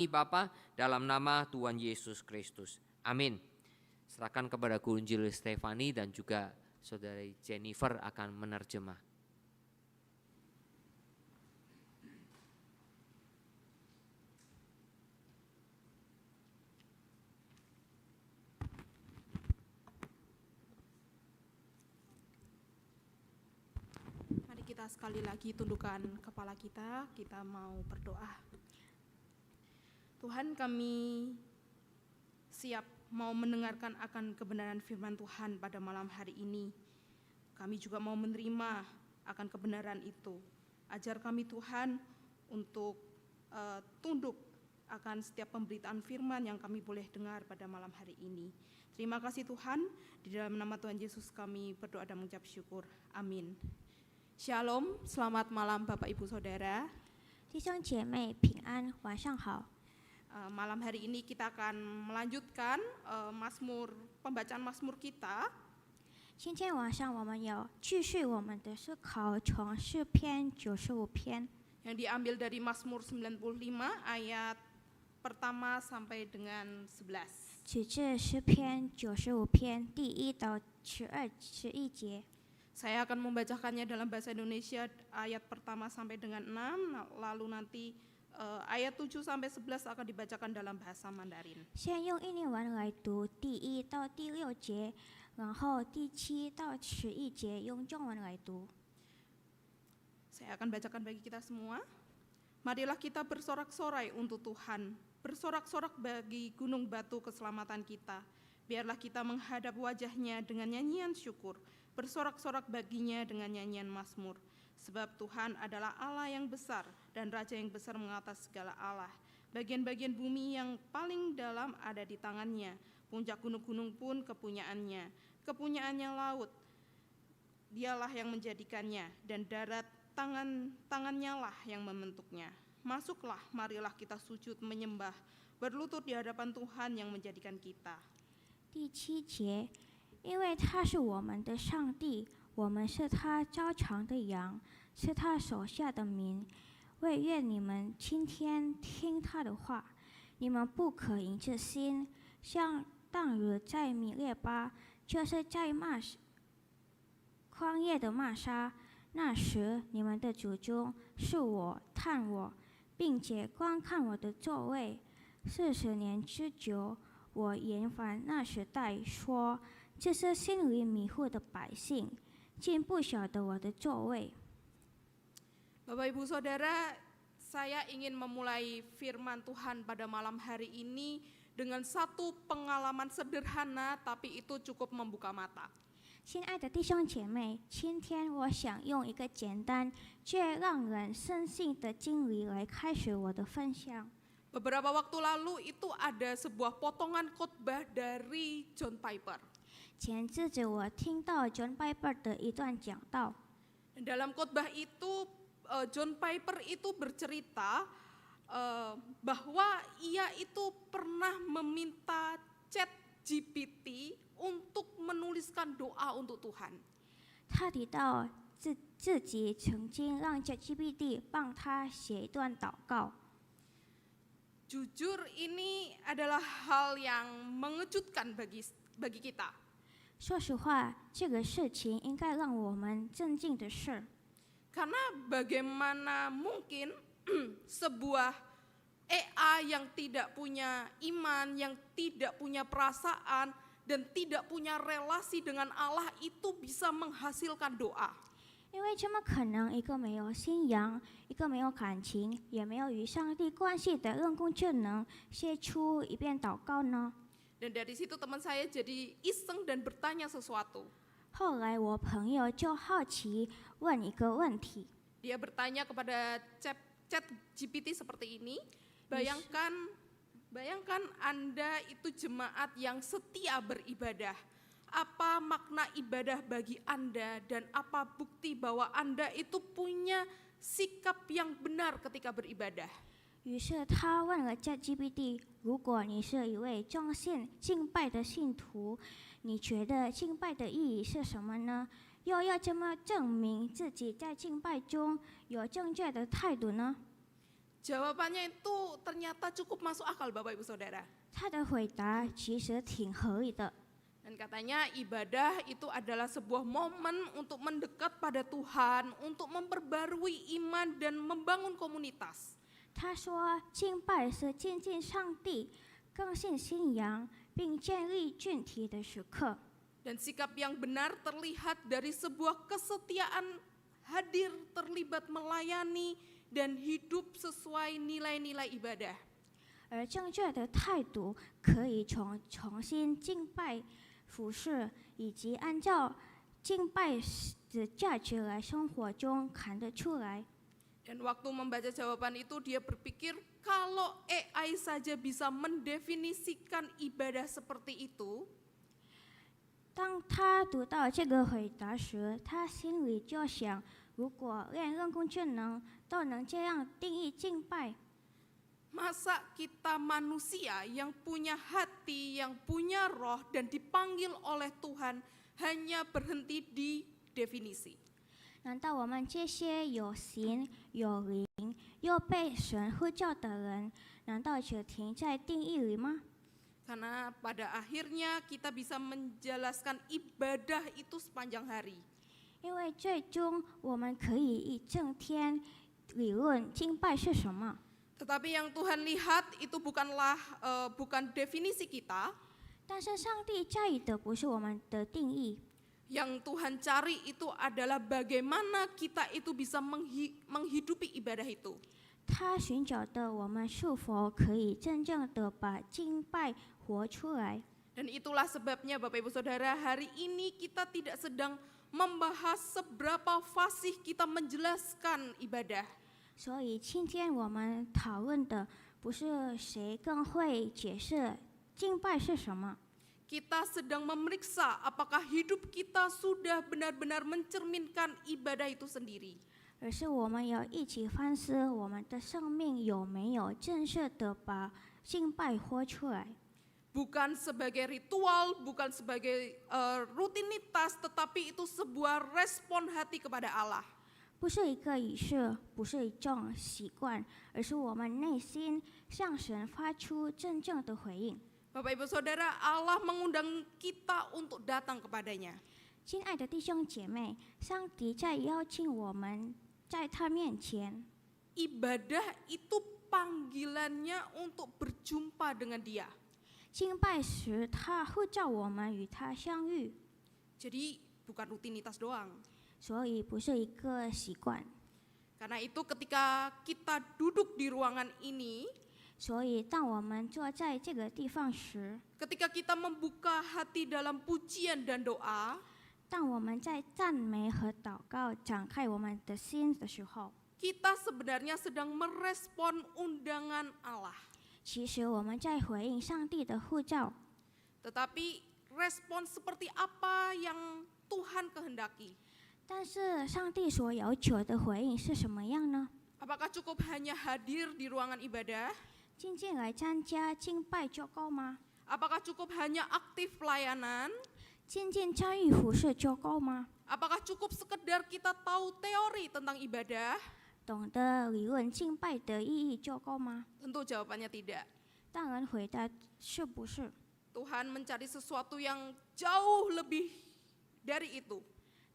Bapa, dalam nama Tuhan Yesus Kristus. Amin. Serahkan kepada Guru Injil Stefani dan juga Saudari Jennifer akan menerjemah. Mari kita sekali lagi tundukkan kepala kita mau berdoa. Tuhan, kami siap mau mendengarkan akan kebenaran firman Tuhan pada malam hari ini. Kami juga mau menerima akan kebenaran itu. Ajar kami Tuhan untuk tunduk akan setiap pemberitaan firman yang kami boleh dengar pada malam hari ini. Terima kasih Tuhan, di dalam nama Tuhan Yesus kami berdoa dan mengucap syukur. Amin. Shalom, selamat malam Bapak Ibu Saudara. 弟兄姐妹平安，晚上好。 Malam hari ini kita akan melanjutkan pembacaan Mazmur kita. 今天晚上我们要继续我们的思考，从诗篇95篇 yang diambil dari Mazmur 95 ayat pertama sampai dengan 11. 取自诗篇95篇第1到11节。 Saya akan membacakannya dalam bahasa Indonesia ayat pertama sampai dengan 6, lalu nanti ayat 7 sampai 11 akan dibacakan dalam bahasa Mandarin. 先用印尼文来读第1到第6节，然后第7到11节用中文来读。 Saya akan bacakan bagi kita semua. Marilah kita bersorak-sorai untuk Tuhan, bersorak-sorak bagi gunung batu keselamatan kita. Biarlah kita menghadap wajahnya dengan nyanyian syukur, bersorak-sorak baginya dengan nyanyian mazmur. Sebab Tuhan adalah Allah yang besar dan Raja yang besar mengatas segala Allah. Bagian-bagian bumi yang paling dalam ada di tangannya, puncak gunung-gunung pun kepunyaannya. Kepunyaannya laut, dialah yang menjadikannya, dan darat tangannya lah yang membentuknya. Masuklah, marilah kita sujud menyembah, berlutut di hadapan Tuhan yang menjadikan kita. 第7节，因为他是我们的上帝，我们是他招藏的羊，是他手下的民。惟愿你们今天听他的话，你们不可硬着心，像当日在米列巴，就是在旷野的玛莎。那时你们的祖宗是我探我，并且观看我的座位40年之久。 我言反那时代说，这些心里迷糊的百姓，竟不晓得我的座位。 Bapak Ibu Saudara, saya ingin memulai firman Tuhan pada malam hari ini dengan satu pengalaman sederhana, tapi itu cukup membuka mata. 亲爱的弟兄姐妹，今天我想用一个简单却让人深信的经历来开始我的分享。 Beberapa waktu lalu itu ada sebuah potongan khotbah dari John Piper. 前阵子我听到 John Piper 的一段讲道， Dalam khotbah itu John Piper itu bercerita bahwa ia itu pernah meminta ChatGPT untuk menuliskan doa untuk Tuhan. 他提到自己曾经让 ChatGPT 帮他写一段祷告。 Jujur ini adalah hal yang mengejutkan bagi kita. 说实话，这个事情应该让我们震惊的是， Karena bagaimana mungkin sebuah AI yang tidak punya iman, yang tidak punya perasaan, dan tidak punya relasi dengan Allah itu bisa menghasilkan doa. 因为怎么可能一个没有信仰、一个没有感情、也没有与上帝关系的人工智能写出一遍祷告呢？ Dan dari situ teman saya jadi iseng dan bertanya sesuatu. 后来我朋友就好奇问一个问题， Dia bertanya kepada ChatGPT seperti ini, bayangkan Anda itu jemaat yang setia beribadah. Apa makna ibadah bagi Anda dan apa bukti bahwa Anda itu punya sikap yang benar ketika beribadah? 于是他问了 ChatGPT： 如果你是一位忠信敬拜的信徒，你觉得敬拜的意义是什么呢？又要怎么证明自己在敬拜中有正确的态度呢？ Jawabannya itu ternyata cukup masuk akal Bapak Ibu Saudara. 他的回答其实挺合理的。 Dan katanya ibadah itu adalah sebuah momen untuk mendekat pada Tuhan, untuk memperbarui iman dan membangun komunitas. 他说，敬拜是亲近上帝、更新信仰，并建立群体的时刻。 Dan sikap yang benar terlihat dari sebuah kesetiaan hadir, terlibat melayani, dan hidup sesuai nilai-nilai ibadah. 而正确的态度可以从重新敬拜、服侍以及按照敬拜的价值来生活中看得出来。 Dan waktu membaca jawaban itu dia berpikir kalau AI saja bisa mendefinisikan ibadah seperti itu, 当他读到这个回答时，他心里就想：如果连人工智能都能这样定义敬拜， masa kita manusia yang punya hati, yang punya roh dan dipanggil oleh Tuhan hanya berhenti di definisi? 难道我们这些有形有灵又被神呼叫的人，难道只停在定义里吗？ Karena pada akhirnya kita bisa menjelaskan ibadah itu sepanjang hari. 因为最终我们可以一整天理论敬拜是什么， Tetapi yang Tuhan lihat itu bukan definisi kita. 但是上帝在意的不是我们的定义， Yang Tuhan cari itu adalah bagaimana kita itu bisa menghidupi ibadah itu. 他寻找的我们是否可以真正的把敬拜活出来。 Dan itulah sebabnya Bapak Ibu Saudara, hari ini kita tidak sedang membahas seberapa fasih kita menjelaskan ibadah. 所以今天我们讨论的不是谁更会解释敬拜是什么， Kita sedang memeriksa apakah hidup kita sudah benar-benar mencerminkan ibadah itu sendiri. 而是我们要一起反思我们的生命有没有正式的把敬拜活出来。 Bukan sebagai ritual, bukan sebagai rutinitas, tetapi itu sebuah respon hati kepada Allah. 不是一个仪式，不是一种习惯，而是我们内心向神发出真正的回应。 Bapak Ibu Saudara, Allah mengundang kita untuk datang kepadanya. 亲爱的弟兄姐妹，上帝在邀请我们在他面前。 Ibadah itu panggilannya untuk berjumpa dengan Dia. 敬拜时，他呼召我们与他相遇， Jadi bukan rutinitas doang. 所以不是一个习惯。 Karena itu ketika kita duduk di ruangan ini, 所以当我们坐在这个地方时， ketika kita membuka hati dalam pujian dan doa, 当我们在赞美和祷告展开我们的心的时候， kita sebenarnya sedang merespon undangan Allah. 其实我们在回应上帝的呼召。 Tetapi respon seperti apa yang Tuhan kehendaki? 但是上帝所要求的回应是什么样呢？ Apakah cukup hanya hadir di ruangan ibadah? 仅仅来参加敬拜就够吗？ Apakah cukup hanya aktif pelayanan? 仅仅参与服侍就够吗？ Apakah cukup sekedar kita tahu teori tentang ibadah? 懂得理论敬拜的意义就够吗？ Tentu jawabannya tidak. 当然回答是不是。 Tuhan mencari sesuatu yang jauh lebih dari itu,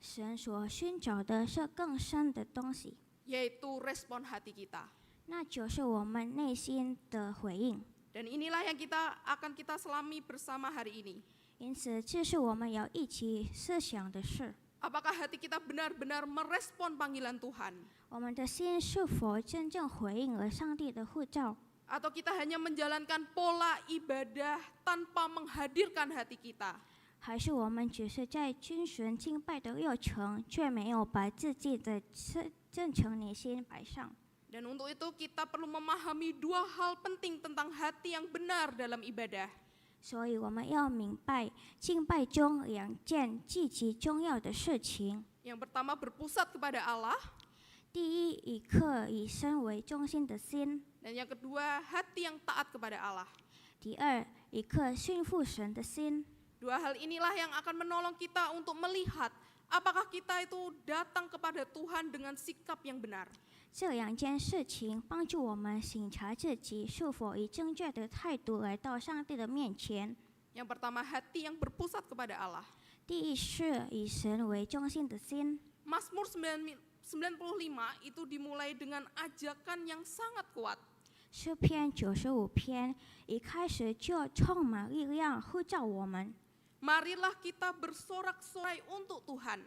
神所寻找的是更深的东西， yaitu respon hati kita. 那就是我们内心的回应。 Dan inilah yang akan kita selami bersama hari ini. 因此，这是我们要一起思想的事。 Apakah hati kita benar-benar merespon panggilan Tuhan? 我们的心是否真正回应了上帝的呼召？ Atau kita hanya menjalankan pola ibadah tanpa menghadirkan hati kita? 还是我们只是在遵循敬拜的流程，却没有把自己的真诚内心摆上？ Dan untuk itu kita perlu memahami dua hal penting tentang hati yang benar dalam ibadah. 所以我们要明白敬拜中两件极其重要的事情。 Yang pertama berpusat kepada Allah, 第一，以客以身为中心的心； dan yang kedua hati yang taat kepada Allah. 第二，一颗驯服神的心。 Dua hal inilah yang akan menolong kita untuk melihat apakah kita itu datang kepada Tuhan dengan sikap yang benar. 这两件事情帮助我们省察自己是否以正确的态度来到上帝的面前。 Yang pertama, hati yang berpusat kepada Allah. 第一是以神为中心的心。 Mazmur 95 itu dimulai dengan ajakan yang sangat kuat. 诗篇95篇一开始就充满力量，呼召我们 Marilah kita bersorak-sorai untuk Tuhan.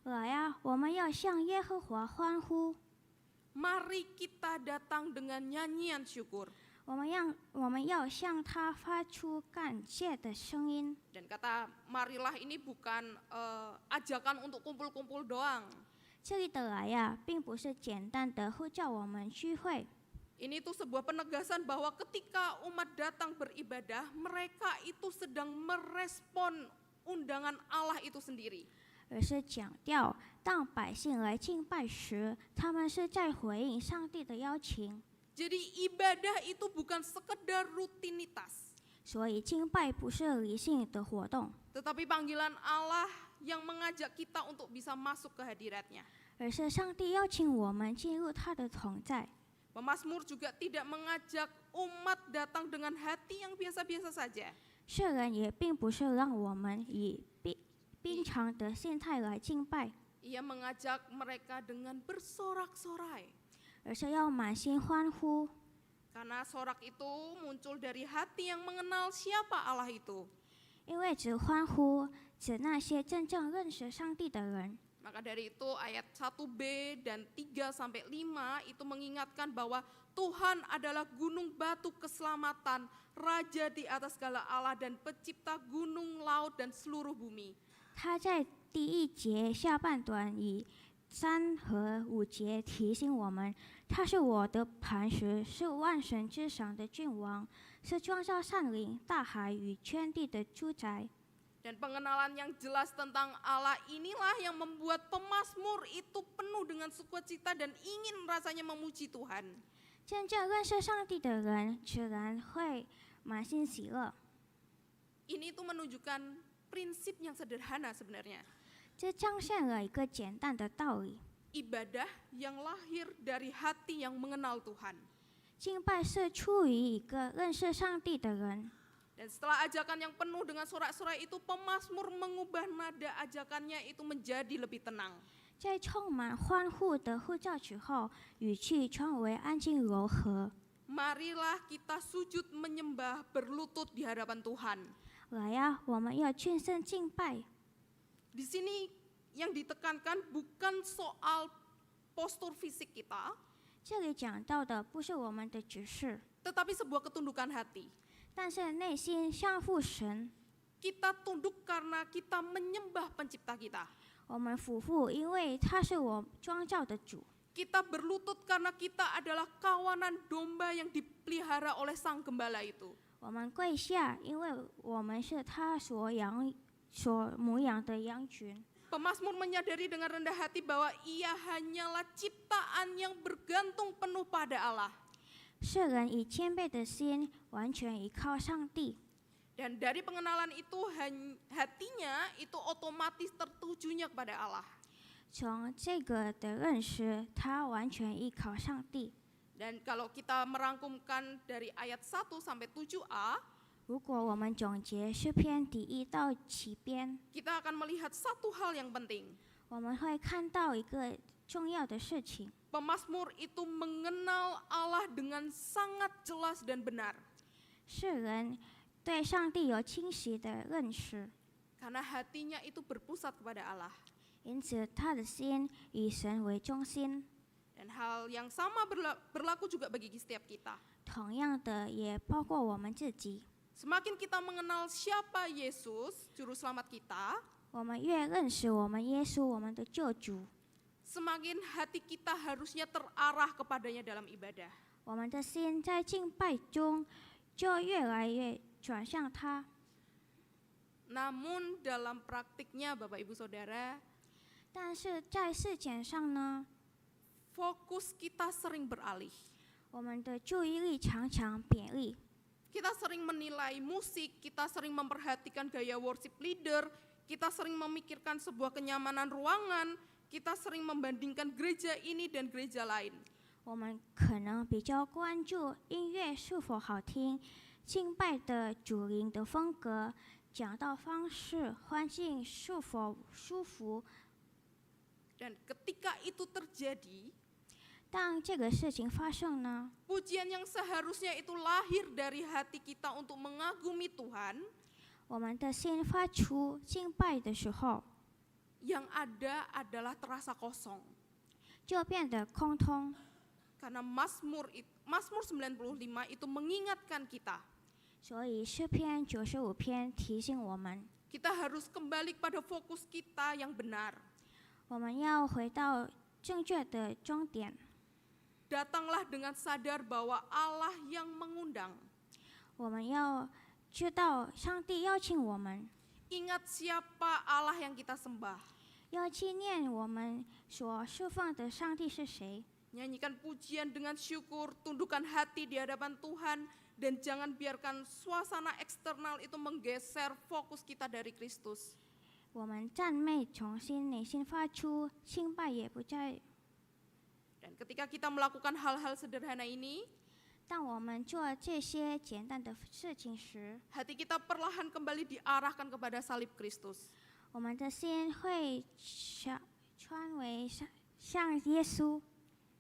来啊！我们要向耶和华欢呼， Mari kita datang dengan nyanyian syukur. 我们要向他发出感谢的声音。 Dan kata marilah ini bukan ajakan untuk kumpul-kumpul doang. 这里的来呀，并不是简单的呼叫我们聚会， Ini tuh sebuah penegasan bahwa ketika umat datang beribadah, mereka itu sedang merespon undangan Allah itu sendiri. 而是强调，当百姓来敬拜时，他们是在回应上帝的邀请。 Jadi ibadah itu bukan sekedar rutinitas, 所以敬拜不是理性的活动， tetapi panggilan Allah yang mengajak kita untuk bisa masuk ke hadiratnya. 而是上帝邀请我们进入他的同在。 Pemazmur juga tidak mengajak umat datang dengan hati yang biasa-biasa saja. 圣人也并不是让我们以平常的心态来敬拜， Ia mengajak mereka dengan bersorak-sorai. 而是要满心欢呼， Karena sorak itu muncul dari hati yang mengenal siapa Allah itu. 因为只欢呼指那些真正认识上帝的人。 Maka dari itu ayat 1b dan 3-5 itu mengingatkan bahwa Tuhan adalah gunung batu keselamatan, Raja di atas segala Allah dan pencipta gunung, laut dan seluruh bumi. 他在第一节下半段以3和5节提醒我们，他是我的磐石，是万神之上的君王，是创造山林、大海与全地的主宰。 Dan pengenalan yang jelas tentang Allah inilah yang membuat pemazmur itu penuh dengan sukacita dan ingin rasanya memuji Tuhan. 真正认识上帝的人，自然会满心喜乐。 Ini itu menunjukkan prinsip yang sederhana sebenarnya. 这彰显了一个简单的道理： Ibadah yang lahir dari hati yang mengenal Tuhan. 敬拜是出于一个认识上帝的人。 Dan setelah ajakan yang penuh dengan sorak-sorai itu, pemazmur mengubah nada ajakannya itu menjadi lebih tenang. 在充满欢呼的呼召之后，语气转为安静柔和。 Marilah kita sujud menyembah berlutut di hadapan Tuhan. 来呀，我们要全身敬拜。 Di sini yang ditekankan bukan soal postur fisik kita, 这里讲到的不是我们的指示， tetapi sebuah ketundukan hati. 但是内心相附神。 Kita tunduk karena kita menyembah pencipta kita. 我们俯伏，因为他是我创造的主。 Kita berlutut karena kita adalah kawanan domba yang dipelihara oleh sang gembala itu. 我们跪下，因为我们是他所牧养的羊群。 Pemazmur menyadari dengan rendah hati bahwa ia hanyalah ciptaan yang bergantung penuh pada Allah. 世人以谦卑的心，完全依靠上帝。 Dan dari pengenalan itu hatinya itu otomatis tertujunya kepada Allah. 从这个的认识，他完全依靠上帝。 Dan kalau kita merangkumkan dari ayat 1 sampai 7a, 如果我们总结诗篇第1到7篇， kita akan melihat satu hal yang penting. 我们会看到一个重要的事情。 Pemazmur itu mengenal Allah dengan sangat jelas dan benar. 世人对上帝有清晰的认识， Karena hatinya itu berpusat kepada Allah. 因此他的心以神为中心。 Dan hal yang sama berlaku juga bagi setiap kita. 同样的，也包括我们自己。 Semakin kita mengenal siapa Yesus, juru selamat kita, 我们越认识我们耶稣，我们的救主， semakin hati kita harusnya terarah kepadanya dalam ibadah. 我们的心在敬拜中就越来越转向他。 Namun dalam praktiknya Bapak Ibu Saudara, 但是在事件上呢， fokus kita sering beralih. 我们的注意力常常贬义。 Kita sering menilai musik, kita sering memperhatikan gaya worship leader, kita sering memikirkan sebuah kenyamanan ruangan, kita sering membandingkan gereja ini dan gereja lain. 我们可能比较关注音乐是否好听，敬拜的主灵的风格，讲道方式，环境是否舒服。 Dan ketika itu terjadi, 当这个事情发生呢， pujian yang seharusnya itu lahir dari hati kita untuk mengagumi Tuhan, 我们的心发出敬拜的时候， yang ada adalah terasa kosong. 就变得空通。 Karena Mazmur 95 itu mengingatkan kita, 所以诗篇95篇提醒我们， kita harus kembali pada fokus kita yang benar. 我们要回到正确的终点。 Datanglah dengan sadar bahwa Allah yang mengundang. 我们要知道上帝邀请我们， Ingat siapa Allah yang kita sembah. 要纪念我们所侍奉的上帝是谁。 Nyanyikan pujian dengan syukur, tundukkan hati di hadapan Tuhan, dan jangan biarkan suasana eksternal itu menggeser fokus kita dari Kristus. 我们赞美从心内心发出，敬拜也不再。 Dan ketika kita melakukan hal-hal sederhana ini, 当我们做这些简单的事情时， hati kita perlahan kembali diarahkan kepada salib Kristus. 我们的心会穿为像耶稣。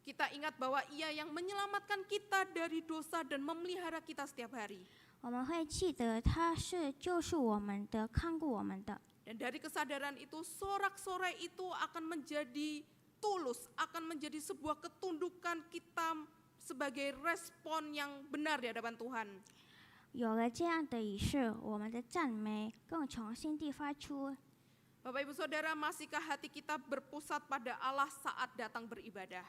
Kita ingat bahwa Ia yang menyelamatkan kita dari dosa dan memelihara kita setiap hari. 我们会记得他是救赎我们的，看顾我们的。 Dan dari kesadaran itu, sorak-sorai itu akan menjadi tulus, akan menjadi sebuah ketundukan kita sebagai respon yang benar di hadapan Tuhan. 有了这样的仪式，我们的赞美更从心地发出。 Bapak Ibu Saudara, masihkah hati kita berpusat pada Allah saat datang beribadah?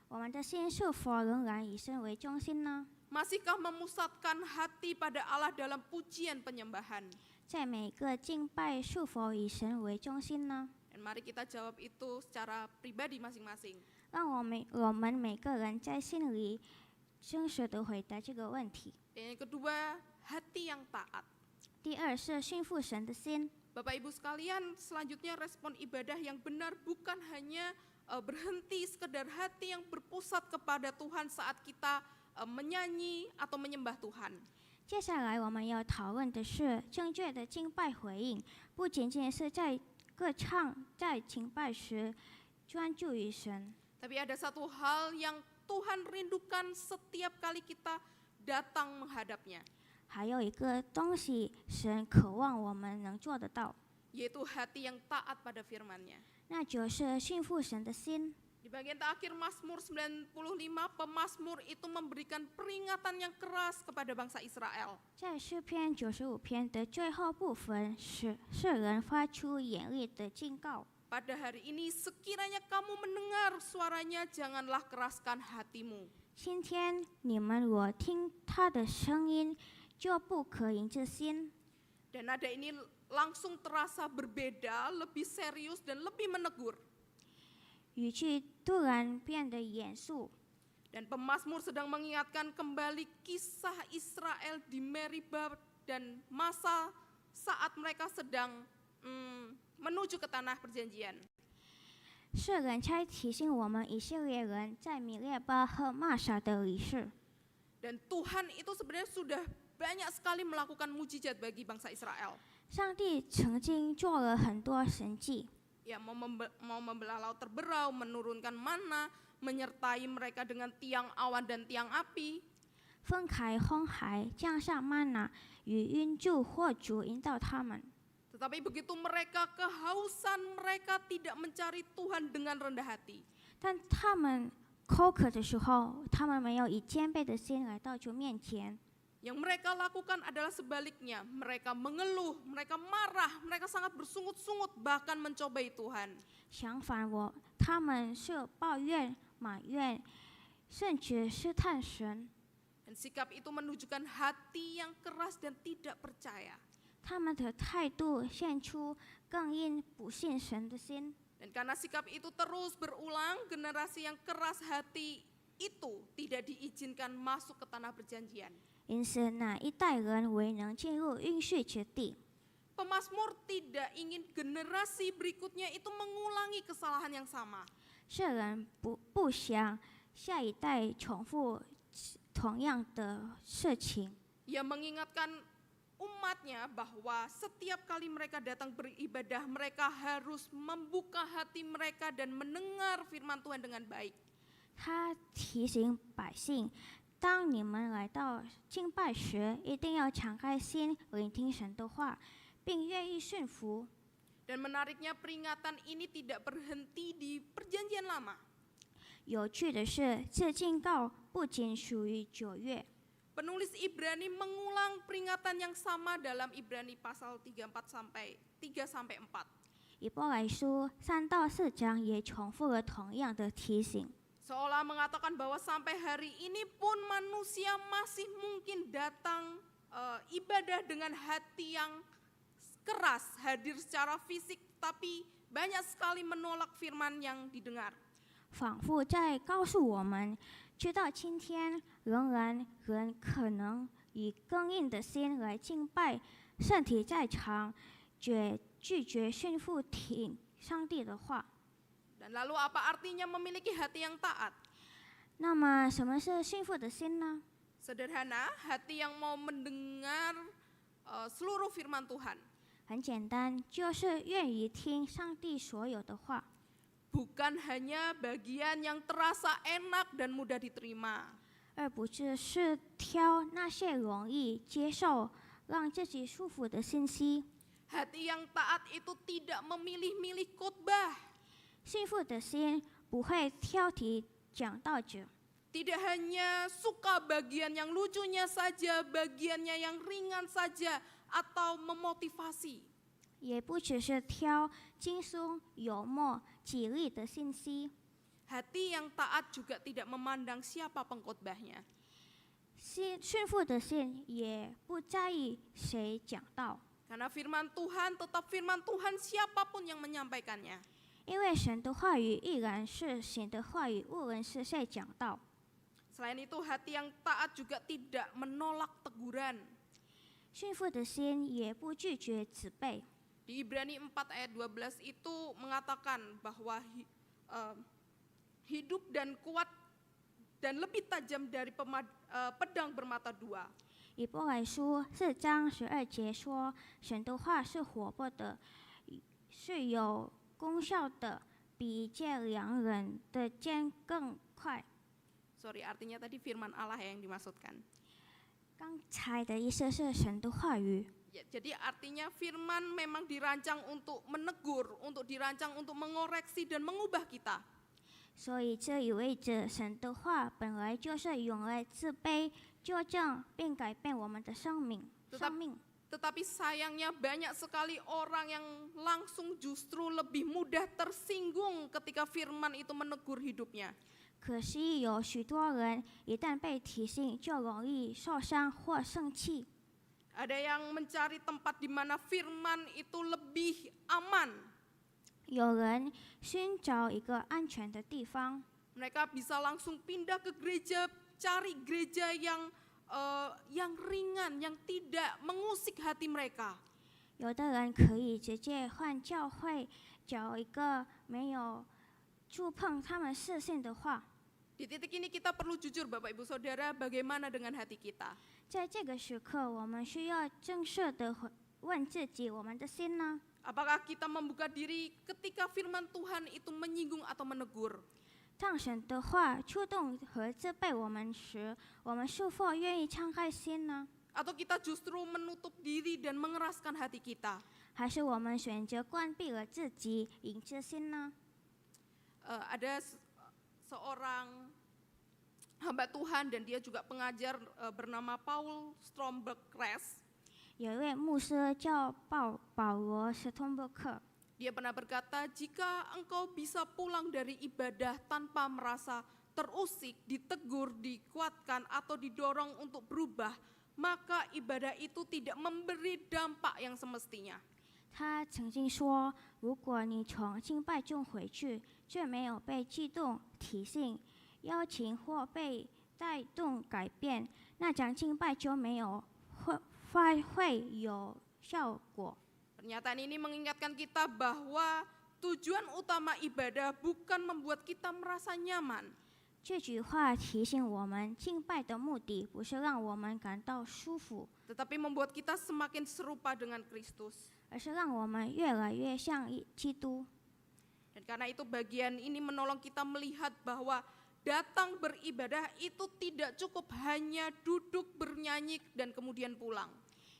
我们的心是否仍然以神为中心呢？ Masihkah memusatkan hati pada Allah dalam pujian penyembahan? 在每个敬拜是否以神为中心呢？ Dan mari kita jawab itu secara pribadi masing-masing. 让我们每个人在心里真实的回答这个问题。 Dan yang kedua, hati yang taat. 第二是信服神的心。 Bapak Ibu sekalian, selanjutnya respon ibadah yang benar bukan hanya berhenti sekedar hati yang berpusat kepada Tuhan saat kita menyanyi atau menyembah Tuhan. 接下来我们要讨论的是正确的敬拜回应，不仅仅是在歌唱，在敬拜时专注于神。 Tapi ada satu hal yang Tuhan rindukan setiap kali kita datang menghadapnya, 还有一个东西，神渴望我们能做得到， yaitu hati yang taat pada firman-Nya. 那就是信服神的心。 Di bagian terakhir Mazmur 95, pemazmur itu memberikan peringatan yang keras kepada bangsa Israel. 在诗篇95篇的最后部分，诗人发出严厉的警告。 Pada hari ini sekiranya kamu mendengar suaranya, janganlah keraskan hatimu. 今天你们若听他的声音，就不可硬着心。 Dan nada ini langsung terasa berbeda, lebih serius dan lebih menegur. 语句突然变得严肃， Dan pemazmur sedang mengingatkan kembali kisah Israel di Meribah dan masa saat mereka sedang menuju ke tanah perjanjian. 诗人才提醒我们以色列人在米列巴和玛撒的仪式。 Dan Tuhan itu sebenarnya sudah banyak sekali melakukan mujizat bagi bangsa Israel. 上帝曾经做了很多神迹， Ya, mau membelah laut terberau, menurunkan mana, menyertai mereka dengan tiang awan dan tiang api. 分开红海，降下玛纳，与云柱火烛引导他们。 Tetapi begitu mereka kehausan, mereka tidak mencari Tuhan dengan rendah hati. 但他们口渴的时候，他们没有以谦卑的心来到主面前。 Yang mereka lakukan adalah sebaliknya. Mereka mengeluh, mereka marah, mereka sangat bersungut-sungut, bahkan mencobai Tuhan. 相反，他们是抱怨、埋怨，甚至试探神。 Dan sikap itu menunjukkan hati yang keras dan tidak percaya. 他们的态度显出更因不信神的心。 Dan karena sikap itu terus berulang, generasi yang keras hati itu tidak diizinkan masuk ke tanah perjanjian. 因此，哪一代人未能进入应许之地？ Pemazmur tidak ingin generasi berikutnya itu mengulangi kesalahan yang sama. 世人不想下一代重复同样的事情。 Ia mengingatkan umatnya bahwa setiap kali mereka datang beribadah, mereka harus membuka hati mereka dan mendengar firman Tuhan dengan baik. 他提醒百姓，当你们来到敬拜时，一定要敞开心，聆听神的话，并愿意顺服。 Dan menariknya peringatan ini tidak berhenti di perjanjian lama. 有趣的是，这警告不仅属于9月， Penulis Ibrani mengulang peringatan yang sama dalam Ibrani pasal 3-4. 以波来书3到4章也重复了同样的提醒。 Seolah mengatakan bahwa sampai hari ini pun manusia masih mungkin datang ibadah dengan hati yang keras, hadir secara fisik, tapi banyak sekali menolak firman yang didengar. 仿佛在告诉我们，直到今天，仍然人可能以刚硬的心来敬拜，身体在场，却拒绝顺服听上帝的话。 Dan lalu apa artinya memiliki hati yang taat? 那么，什么是顺服的心呢？ Sederhana, hati yang mau mendengar seluruh firman Tuhan. 很简单，就是愿意听上帝所有的话， Bukan hanya bagian yang terasa enak dan mudah diterima. 而不是挑那些容易接受、让自己舒服的信息。 Hati yang taat itu tidak memilih-milih khotbah. 信服的心不会挑剔讲道者， Tidak hanya suka bagian yang lucunya saja, bagiannya yang ringan saja, atau memotivasi. 也不只是挑轻松、幽默、激励的信息。 Hati yang taat juga tidak memandang siapa pengkhotbahnya. 顺服的心也不在意谁讲道， Karena firman Tuhan tetap firman Tuhan siapapun yang menyampaikannya. 因为神的话语依然是神的话语，无论是谁讲道。 Selain itu, hati yang taat juga tidak menolak teguran. 顺服的心也不拒绝责备。 Di Ibrani 4 ayat 12 itu mengatakan bahwa hidup dan kuat dan lebih tajam dari pedang bermata dua. 以波来书4章12节说，神的话是活泼的，是有功效的，比剑两刃的剑更快。 Sorry, artinya tadi firman Allah yang dimaksudkan. 刚才的意思是神的话语。 Ya, jadi artinya firman memang dirancang untuk menegur, untuk dirancang untuk mengoreksi dan mengubah kita. 所以这意味着神的话本来就是用来自卑、纠正并改变我们的生命。 Tetapi sayangnya banyak sekali orang yang langsung justru lebih mudah tersinggung ketika firman itu menegur hidupnya. 可惜有许多人一旦被提醒，就容易受伤或生气。 Ada yang mencari tempat di mana firman itu lebih aman. 有人寻找一个安全的地方， Mereka bisa langsung pindah ke gereja, cari gereja yang ringan, yang tidak mengusik hati mereka. 有的人可以直接换教会，找一个没有触碰他们视线的话。 Di titik ini kita perlu jujur Bapak Ibu Saudara, bagaimana dengan hati kita? 在这个时刻，我们需要正式的问自己：我们的心呢？ Apakah kita membuka diri ketika firman Tuhan itu menyinggung atau menegur? 当神的话触动和责备我们时，我们是否愿意敞开心呢？ Atau kita justru menutup diri dan mengeraskan hati kita? 还是我们选择关闭了自己，隐着心呢？ Ada seorang hamba Tuhan dan dia juga pengajar bernama Paul Stromberg-Kress. 有一位牧师叫保罗·史通伯克， Dia pernah berkata, jika engkau bisa pulang dari ibadah tanpa merasa terusik, ditegur, dikuatkan, atau didorong untuk berubah, maka ibadah itu tidak memberi dampak yang semestinya. 他曾经说：“如果你从敬拜中回去，却没有被激动、提醒、邀请或被带动改变，那将敬拜就没有会有效果。” Pernyataan ini mengingatkan kita bahwa tujuan utama ibadah bukan membuat kita merasa nyaman. 这句话提醒我们，敬拜的目的不是让我们感到舒服， tetapi membuat kita semakin serupa dengan Kristus. 而是让我们越来越像基督。 Dan karena itu bagian ini menolong kita melihat bahwa datang beribadah itu tidak cukup hanya duduk bernyanyi dan kemudian pulang.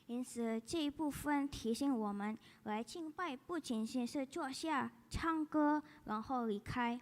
因此，这一部分提醒我们，来敬拜不仅仅是坐下唱歌，然后离开。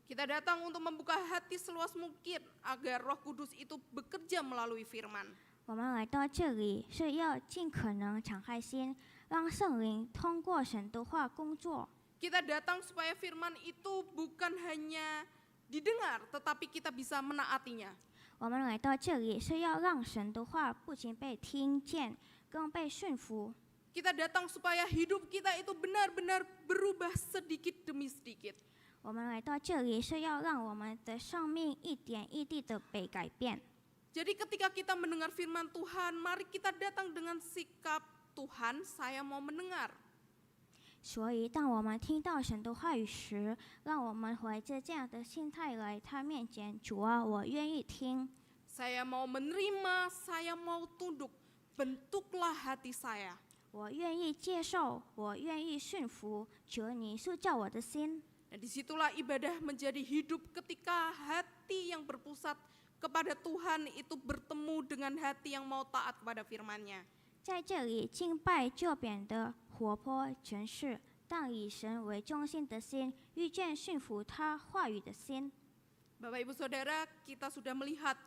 Kita datang untuk membuka hati seluas mungkin agar Roh Kudus itu bekerja melalui firman. 我们来到这里是要尽可能敞开心，让圣灵通过神的话工作。 Kita datang supaya firman itu bukan hanya didengar, tetapi kita bisa menaatinya. 我们来到这里是要让神的话不仅被听见，更被顺服。 Kita datang supaya hidup kita itu benar-benar berubah sedikit demi sedikit. 我们来到这里是要让我们的生命一点一滴的被改变。 Jadi ketika kita mendengar firman Tuhan, mari kita datang dengan sikap Tuhan, saya mau mendengar. 所以，当我们听到神的话语时，让我们怀着这样的心态来他面前，主啊，我愿意听。 Saya mau menerima, saya mau tunduk. Bentuklah hati saya. 我愿意接受，我愿意顺服，求你塑造我的心。 Dan disitulah ibadah menjadi hidup ketika hati yang berpusat kepada Tuhan itu bertemu dengan hati yang mau taat kepada firman-Nya. 在这里，敬拜就变得活泼真实，当以神为中心的心遇见顺服他话语的心。 Bapak Ibu Saudara, kita sudah melihat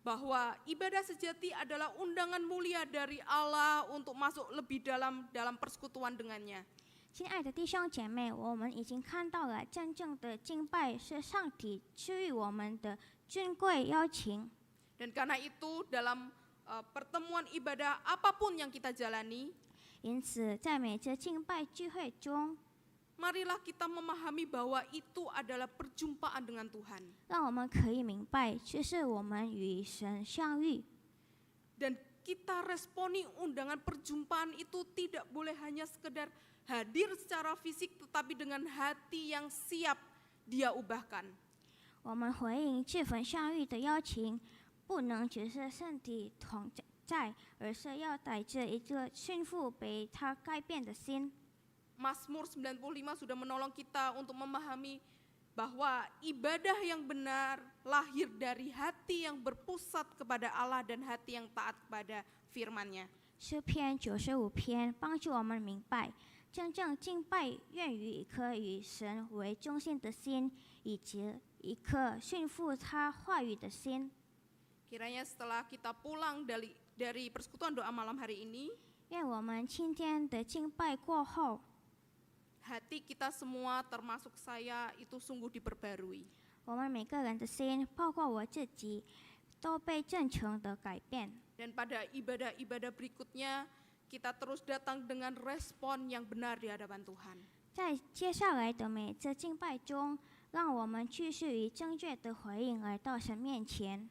bahwa ibadah sejati adalah undangan mulia dari Allah untuk masuk lebih dalam persekutuan dengannya. 亲爱的弟兄姐妹，我们已经看到了，真正的敬拜是上帝赐予我们的尊贵邀请。 Dan karena itu dalam pertemuan ibadah apapun yang kita jalani, 因此，在每次敬拜聚会中， marilah kita memahami bahwa itu adalah perjumpaan dengan Tuhan. 让我们可以明白，这是我们与神相遇。 Dan kita responi undangan perjumpaan itu tidak boleh hanya sekedar hadir secara fisik, tetapi dengan hati yang siap Dia ubahkan. 我们回应这份相遇的邀请，不能只是身体同在，而是要带着一个顺服被他改变的心。 Mazmur 95 sudah menolong kita untuk memahami bahwa ibadah yang benar lahir dari hati yang berpusat kepada Allah dan hati yang taat kepada firman-Nya. 诗篇95篇帮助我们明白，真正敬拜源于一颗以神为中心的心，以及一颗顺服他话语的心。 Kiranya setelah kita pulang dari persekutuan doa malam hari ini, 愿我们今天的敬拜过后， hati kita semua termasuk saya itu sungguh diperbarui. 我们每个人的心，包括我自己，都被真诚的改变。 Dan pada ibadah-ibadah berikutnya, kita terus datang dengan respon yang benar di hadapan Tuhan. 在接下来的每次敬拜中，让我们继续以正确的回应来到神面前。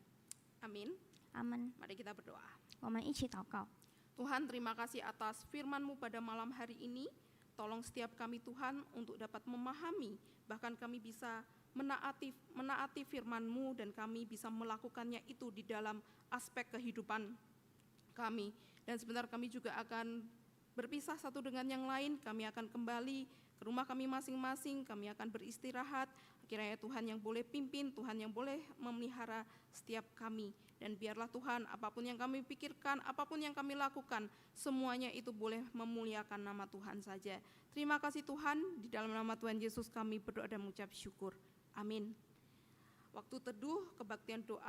Amin. 阿门。 Mari kita berdoa. 我们一起祷告。 Tuhan, terima kasih atas firman-Mu pada malam hari ini. Tolong setiap kami Tuhan untuk dapat memahami, bahkan kami bisa menaati firman-Mu dan kami bisa melakukannya itu di dalam aspek kehidupan kami. Dan sebentar kami juga akan berpisah satu dengan yang lain, kami akan kembali ke rumah kami masing-masing, kami akan beristirahat. Kiranya Tuhan yang boleh pimpin, Tuhan yang boleh memelihara setiap kami. Dan biarlah Tuhan, apapun yang kami pikirkan, apapun yang kami lakukan, semuanya itu boleh memuliakan nama Tuhan saja. Terima kasih Tuhan, di dalam nama Tuhan Yesus kami berdoa dan mengucap syukur. Amin. Waktu teduh kebaktian doa